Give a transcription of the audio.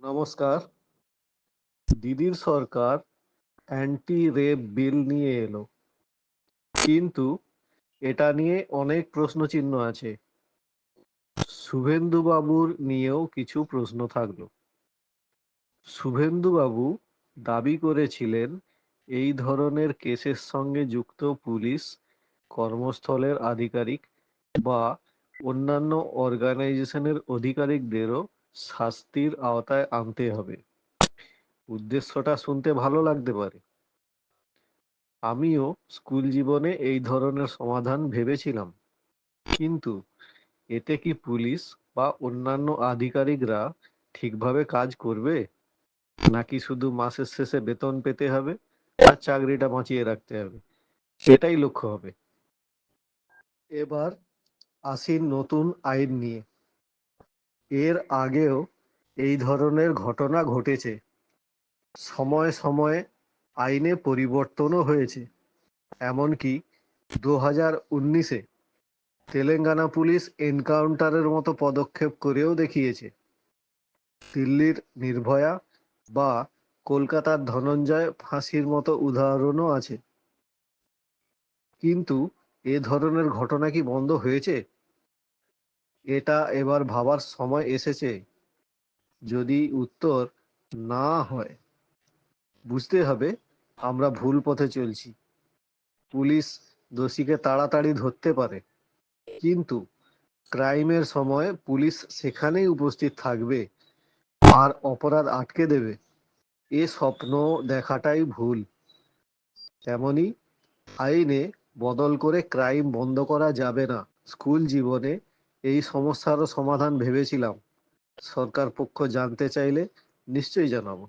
নমস্কার। দিদির সরকার anti rape বিল নিয়ে এলো, কিন্তু এটা নিয়ে অনেক প্রশ্নচিহ্ন আছে। শুভেন্দুবাবুর নিয়েও কিছু প্রশ্ন থাকলো। শুভেন্দুবাবু দাবি করেছিলেন এই ধরনের কেসের সঙ্গে যুক্ত পুলিশ, কর্মস্থলের আধিকারিক বা অন্যান্য অর্গানাইজেশনের অধিকারিকদেরও শাস্তির আওতায় আনতে হবে। উদ্দেশ্যটা শুনতে ভালো লাগতে পারে। আমিও স্কুল জীবনে এই ধরনের সমাধান ভেবেছিলাম, কিন্তু এতে কি পুলিশ বা অন্যান্য আধিকারিকরা ঠিকভাবে কাজ করবে, নাকি শুধু মাসের শেষে বেতন পেতে হবে আর চাকরিটা বাঁচিয়ে রাখতে হবে, সেটাই লক্ষ্য হবে। এবার আসি নতুন আইন নিয়ে। এর আগেও এই ধরনের ঘটনা ঘটেছে। সময়ে সময়ে আইনে পরিবর্তনও হয়েছে। এমনকি 2019-এ তেলেঙ্গানা পুলিশ এনকাউন্টারের মতো পদক্ষেপ করেও দেখিয়েছে। দিল্লির নির্ভয়া বা কলকাতার ধনঞ্জয় ফাঁসির মতো উদাহরণও আছে। কিন্তু এ ধরনের ঘটনা কি বন্ধ হয়েছে? এটা এবার ভাবার সময় এসেছে। যদি উত্তর না হয়, বুঝতে হবে আমরা ভুল পথে চলছি। পুলিশ দোষীকে তাড়াতাড়ি ধরতে পারে, কিন্তু ক্রাইমের সময় পুলিশ সেখানেই উপস্থিত থাকবে আর অপরাধ আটকে দেবে, এ স্বপ্ন দেখাটাই ভুল। তেমনি আইনে বদল করে ক্রাইম বন্ধ করা যাবে না। স্কুল জীবনে এই সমস্যারও সমাধান ভেবেছিলাম। সরকার পক্ষ জানতে চাইলে নিশ্চয়ই জানাবো।